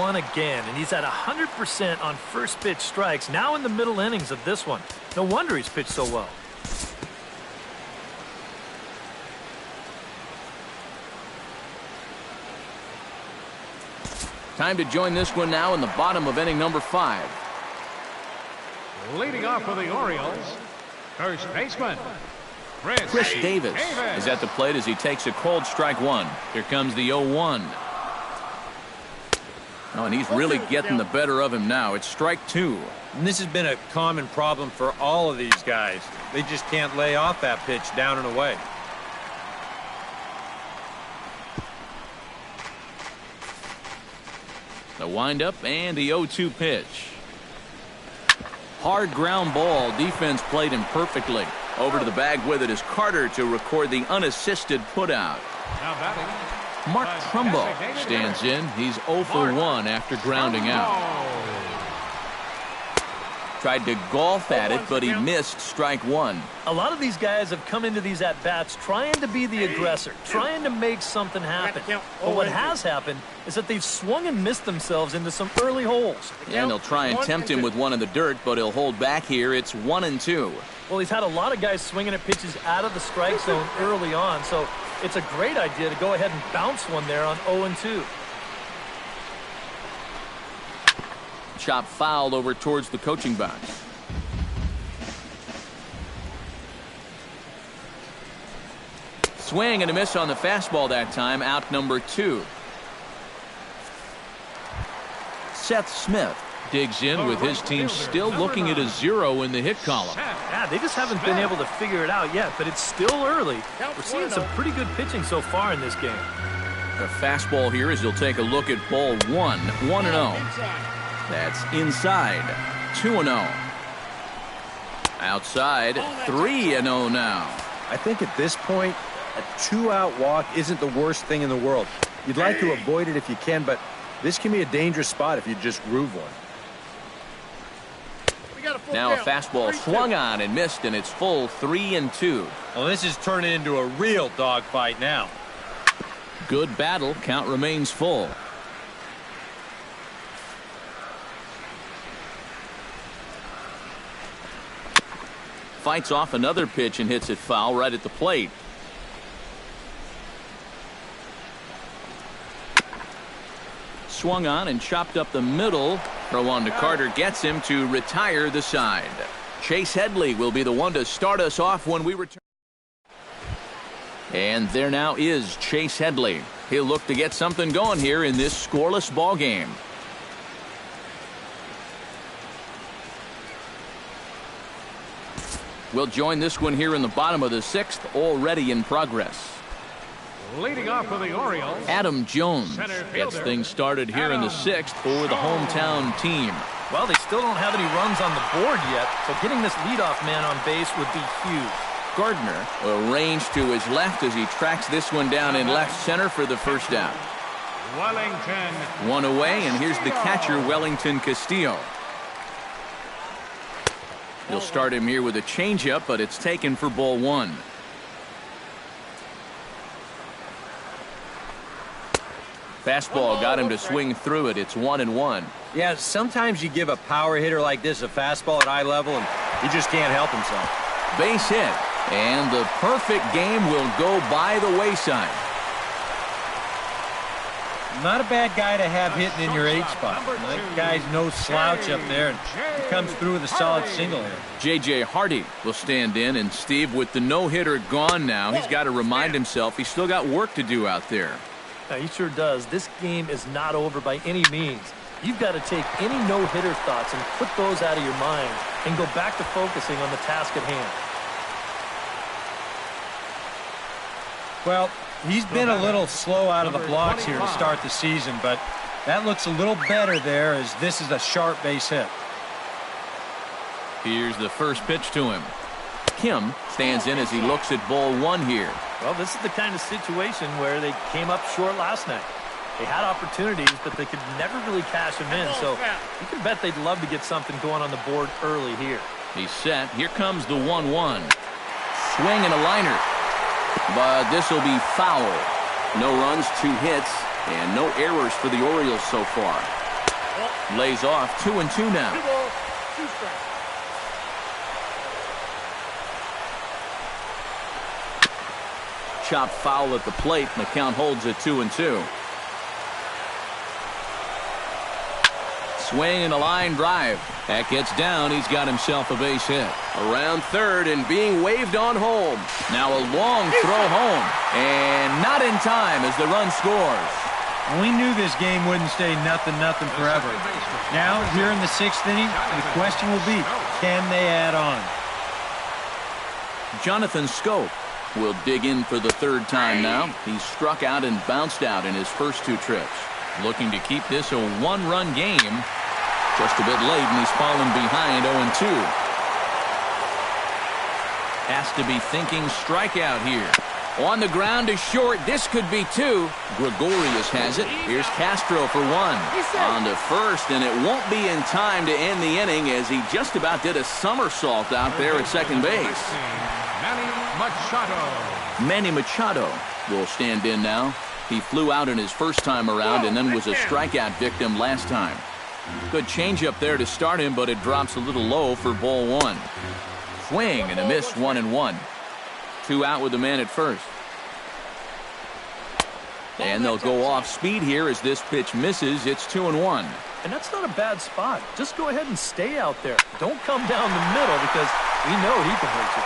1 again, and he's at 100% on first pitch strikes, now in the middle innings of this one. No wonder he's pitched so well. Time to join this one now in the bottom of inning number 5. Leading off for the Orioles, first baseman, Chris Davis is at the plate as he takes a cold strike 1. Here comes the 0-1. Oh, and he's really getting the better of him now. It's strike 2. And this has been a common problem for all of these guys. They just can't lay off that pitch down and away. The windup and the 0-2 pitch. Hard ground ball. Defense played him perfectly. Over to the bag with it is Carter to record the unassisted putout. Mark Trumbo stands in. He's 0 for 1 after grounding out. Tried to golf at it, but he missed strike 1. A lot of these guys have come into these at-bats trying to be the aggressor, trying to make something happen. But what has happened is that they've swung and missed themselves into some early holes. And they'll try and tempt him with one in the dirt, but he'll hold back here. It's 1-2. Well, he's had a lot of guys swinging at pitches out of the strike zone early on, so it's a great idea to go ahead and bounce one there on 0-2. Chop fouled over towards the coaching box. Swing and a miss on the fastball that time. Out number 2. Seth Smith digs in with his team still looking at a 0 in the hit column. Yeah, they just haven't been able to figure it out yet, but it's still early. We're seeing some pretty good pitching so far in this game. The fastball here as you'll take a look at ball 1. 1-0. That's inside. 2-0. Outside. 3-0 now. I think at this point, a 2-out walk isn't the worst thing in the world. You'd like to avoid it if you can, but this can be a dangerous spot if you just groove one. Now a fastball swung on and missed, and it's full 3-2. Well, this is turning into a real dogfight now. Good battle. Count remains full. Fights off another pitch and hits it foul right at the plate. Swung on and chopped up the middle. Throw on to Carter gets him to retire the side. Chase Headley will be the one to start us off when we return. And there now is Chase Headley. He'll look to get something going here in this scoreless ball game. We'll join this one here in the bottom of the 6th, already in progress. Leading off for the Orioles, Adam Jones gets things started here in the 6th for the hometown team. Well, they still don't have any runs on the board yet, so getting this leadoff man on base would be huge. Gardner will range to his left as he tracks this one down in left center for the first out. Wellington. One away, and here's the catcher, Wellington Castillo. He'll start him here with a changeup, but it's taken for ball 1. Fastball got him to swing through it. It's 1-1. Yeah, sometimes you give a power hitter like this a fastball at eye level, and he just can't help himself. Base hit, and the perfect game will go by the wayside. Not a bad guy to have hitting in your 8 spot. That guy's no slouch up there, and he comes through with a solid single here. J.J. Hardy will stand in, and Steve, with the no-hitter gone now, he's got to remind himself he's still got work to do out there. Yeah, he sure does. This game is not over by any means. You've got to take any no-hitter thoughts and put those out of your mind and go back to focusing on the task at hand. Well, he's been a little slow out of the blocks here to start the season, but that looks a little better there as this is a sharp base hit. Here's the first pitch to him. Kim stands in as he looks at ball 1 here. Well, this is the kind of situation where they came up short last night. They had opportunities, but they could never really cash them in, so you can bet they'd love to get something going on the board early here. He's set. Here comes the 1-1. Swing and a liner. But this will be foul. No runs, 2 hits, and no errors for the Orioles so far. Lays off 2-2 now. Chopped foul at the plate, and the count holds at 2-2. Swing and a line drive. That gets down. He's got himself a base hit. Around third and being waved on home. Now a long throw home. And not in time as the run scores. We knew this game wouldn't stay nothing forever. Now, here in the 6th inning, the question will be, can they add on? Jonathan Schoop will dig in for the 3rd time now. He's struck out and bounced out in his first 2 trips. Looking to keep this a 1-run game. Just a bit late, and he's fallen behind 0-2. Has to be thinking strikeout here. On the ground to short. This could be 2. Gregorius has it. Here's Castro for 1. On to first, and it won't be in time to end the inning as he just about did a somersault out there at second base. Manny Machado will stand in now. He flew out in his first time around and then was a strikeout victim last time. Good changeup there to start him, but it drops a little low for ball 1. Swing and a miss, 1-1. 2 out with the man at first. And they'll go off speed here as this pitch misses. It's 2-1. And that's not a bad spot. Just go ahead and stay out there. Don't come down the middle because we know he can hurt you.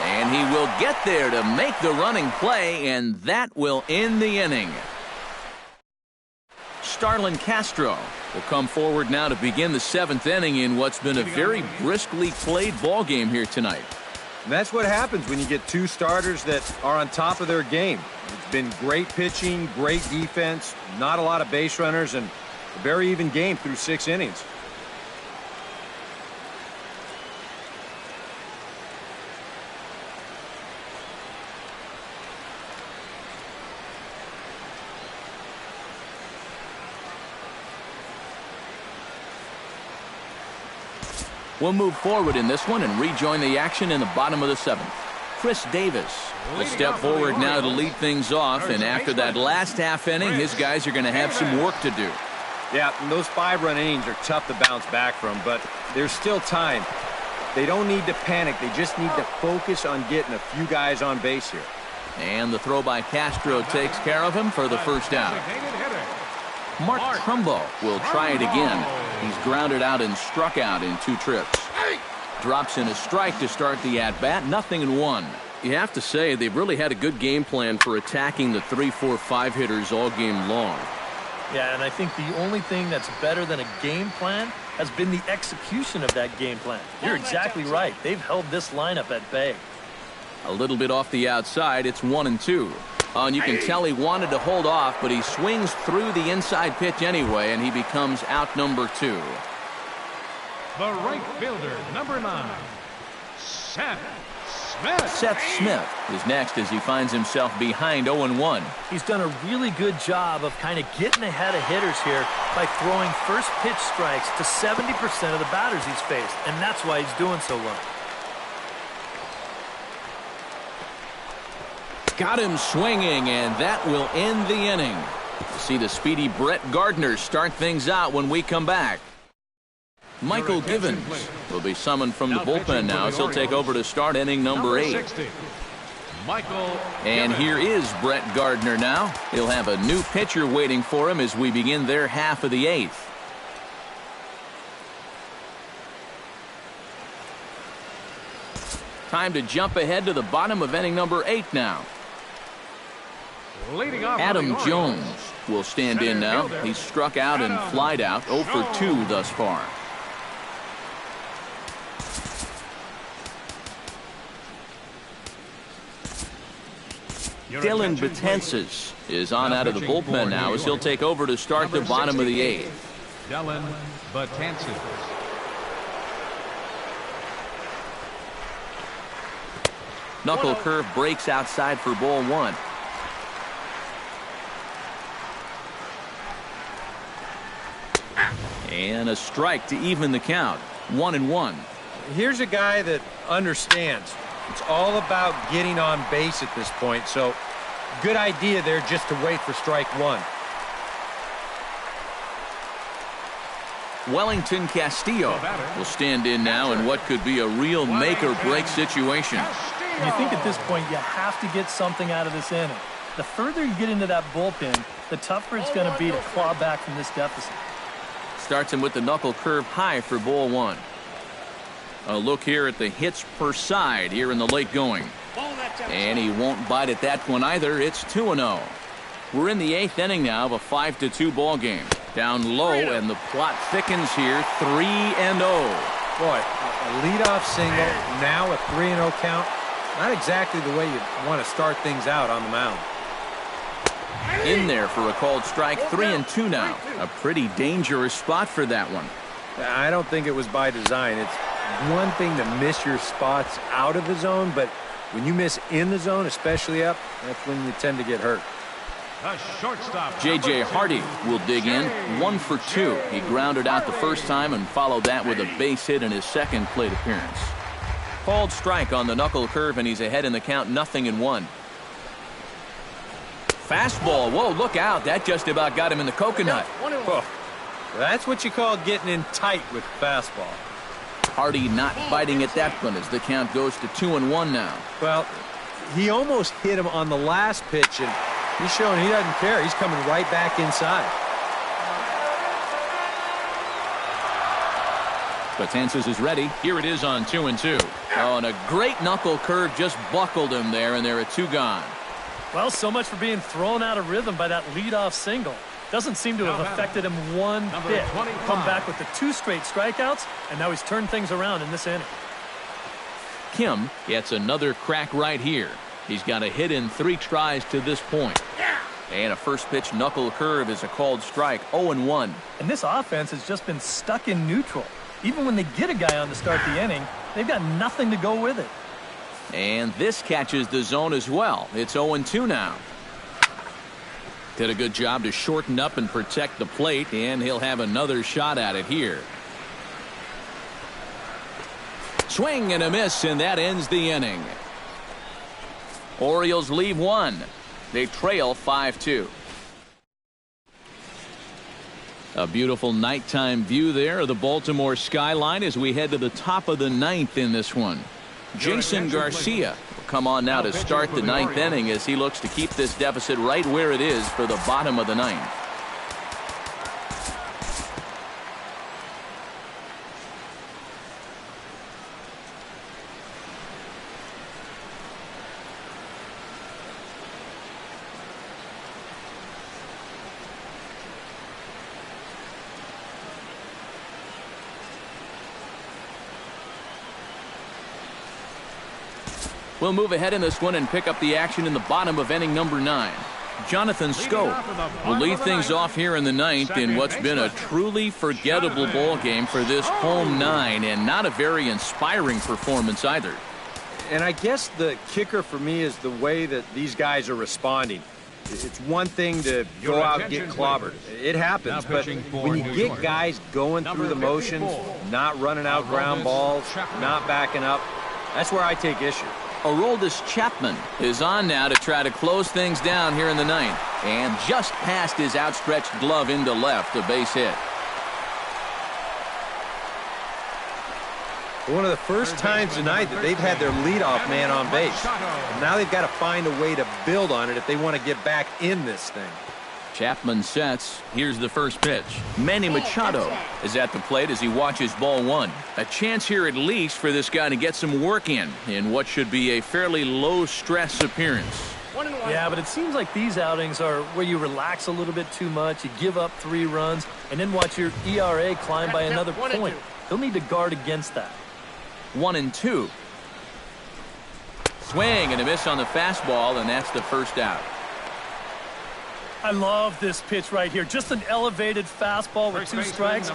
And he will get there to make the running play, and that will end the inning. Starlin Castro will come forward now to begin the 7th inning in what's been a very briskly played ball game here tonight. And that's what happens when you get 2 starters that are on top of their game. It's been great pitching, great defense, not a lot of base runners, and a very even game through 6 innings. We'll move forward in this one and rejoin the action in the bottom of the 7th. Chris Davis will step forward now to lead things off, and after that last half inning, his guys are going to have some work to do. Yeah, those 5-run innings are tough to bounce back from, but there's still time. They don't need to panic. They just need to focus on getting a few guys on base here. And the throw by Castro takes care of him for the first out. Mark Trumbo will try it again. He's grounded out and struck out in 2 trips. Drops in a strike to start the at-bat. 0-1. You have to say they've really had a good game plan for attacking the 3, 4, 5 hitters all game long. Yeah, and I think the only thing that's better than a game plan has been the execution of that game plan. You're exactly right. They've held this lineup at bay. A little bit off the outside. It's 1-2. And you can tell he wanted to hold off, but he swings through the inside pitch anyway, and he becomes out number 2. The right fielder, number 9, Seth Smith. Seth Smith is next as he finds himself behind 0-1. He's done a really good job of kind of getting ahead of hitters here by throwing first pitch strikes to 70% of the batters he's faced, and that's why he's doing so well. Got him swinging, and that will end the inning. We'll see the speedy Brett Gardner start things out when we come back. Michael Givens will be summoned from the bullpen now as he'll take over to start inning number 8. And here is Brett Gardner now. He'll have a new pitcher waiting for him as we begin their half of the 8th. Time to jump ahead to the bottom of inning number 8 now. Adam Jones will stand in now. He's struck out and flied out 0 for 2 thus far. Dylan Betances is on out of the bullpen now as he'll take over to start the bottom of the 8th. Dylan Betances. Knuckle curve breaks outside for ball 1. And a strike to even the count. 1-1. Here's a guy that understands. It's all about getting on base at this point, so good idea there just to wait for strike 1. Wellington Castillo will stand in now in what could be a real make-or-break situation. You think at this point you have to get something out of this inning. The further you get into that bullpen, the tougher it's going to be to claw back from this deficit. Starts him with the knuckle curve high for ball one. A look here at the hits per side here in the late going. And he won't bite at that one either. It's 2-0. We're in the 8th inning now of a 5-2 ball game. Down low, and the plot thickens here. 3-0. Boy, a leadoff single, now a 3-0 count. Not exactly the way you want to start things out on the mound. In there for a called strike. 3-2 now. A pretty dangerous spot for that one. I don't think it was by design. It's one thing to miss your spots out of the zone, but when you miss in the zone, especially up, that's when you tend to get hurt. J.J. Hardy will dig in. 1 for 2. He grounded out the first time and followed that with a base hit in his second plate appearance. Called strike on the knuckle curve, and he's ahead in the count, 0-1. Fastball. Whoa, look out. That just about got him in the coconut. Oh, that's what you call getting in tight with fastball. Hardy not biting at that one as the count goes to 2-1 now. Well, he almost hit him on the last pitch, and he's showing he doesn't care. He's coming right back inside. Betances is ready. Here it is on 2-2. Oh, and a great knuckle curve just buckled him there, and there are 2 gone. Well, so much for being thrown out of rhythm by that leadoff single. Doesn't seem to have affected him one bit. Come back with the 2 straight strikeouts, and now he's turned things around in this inning. Kim gets another crack right here. He's got a hit in 3 tries to this point. And a first pitch knuckle curve is a called strike. 0-1. And this offense has just been stuck in neutral. Even when they get a guy on to start the inning, they've got nothing to go with it. And this catches the zone as well. It's 0-2 now. Did a good job to shorten up and protect the plate, and he'll have another shot at it here. Swing and a miss, and that ends the inning. Orioles leave 1. They trail 5-2. A beautiful nighttime view there of the Baltimore skyline as we head to the top of the 9th in this one. Jason Garcia will come on now to start the 9th inning as he looks to keep this deficit right where it is for the bottom of the 9th. We'll move ahead in this one and pick up the action in the bottom of inning number 9. Jonathan Schoop will lead things off here in the 9th in what's been a truly forgettable ball game for this home 9, and not a very inspiring performance either. And I guess the kicker for me is the way that these guys are responding. It's one thing to go out and get clobbered. It happens, but when you get guys going through the motions, not running out ground balls, not backing up, that's where I take issue. Aroldis Chapman is on now to try to close things down here in the 9th. And just past his outstretched glove into left, a base hit. One of the first times tonight that they've had their leadoff man on base. And now they've got to find a way to build on it if they want to get back in this thing. Chapman sets. Here's the first pitch. Manny Machado is at the plate as he watches ball 1. A chance here at least for this guy to get some work in what should be a fairly low-stress appearance. Yeah, but it seems like these outings are where you relax a little bit too much, you give up 3 runs, and then watch your ERA climb by another point. He'll need to guard against that. 1-2. Swing and a miss on the fastball, and that's the first out. I love this pitch right here. Just an elevated fastball with 2 strikes.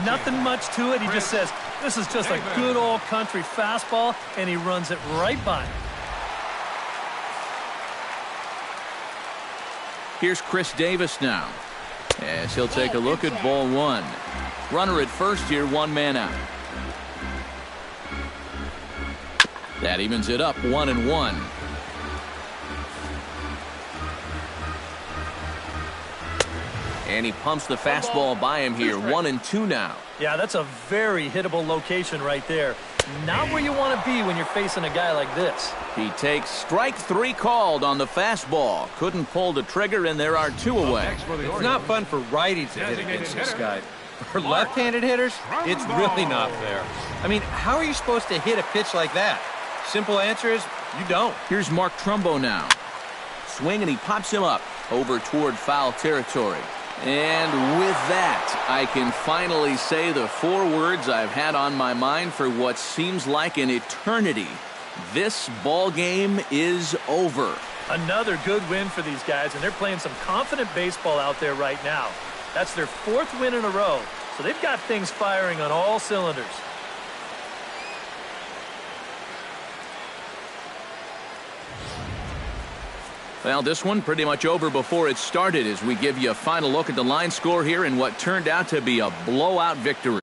Nothing much to it. He just says, this is just a good old country fastball, and he runs it right by him. Here's Chris Davis now, as he'll take a look at ball 1. Runner at first here, 1 man out. That evens it up, 1-1. And he pumps the fastball by him here. 1-2 now. Yeah, that's a very hittable location right there. Not where you want to be when you're facing a guy like this. He takes strike 3 called on the fastball. Couldn't pull the trigger, and there are 2 away. It's not fun for righties to hit against this guy. For left-handed hitters, it's really not fair. I mean, how are you supposed to hit a pitch like that? Simple answer is you don't. Here's Mark Trumbo now. Swing, and he pops him up over toward foul territory. And with that, I can finally say the 4 words I've had on my mind for what seems like an eternity. This ball game is over. Another good win for these guys, and they're playing some confident baseball out there right now. That's their 4th win in a row, so they've got things firing on all cylinders. Well, this one pretty much over before it started as we give you a final look at the line score here in what turned out to be a blowout victory.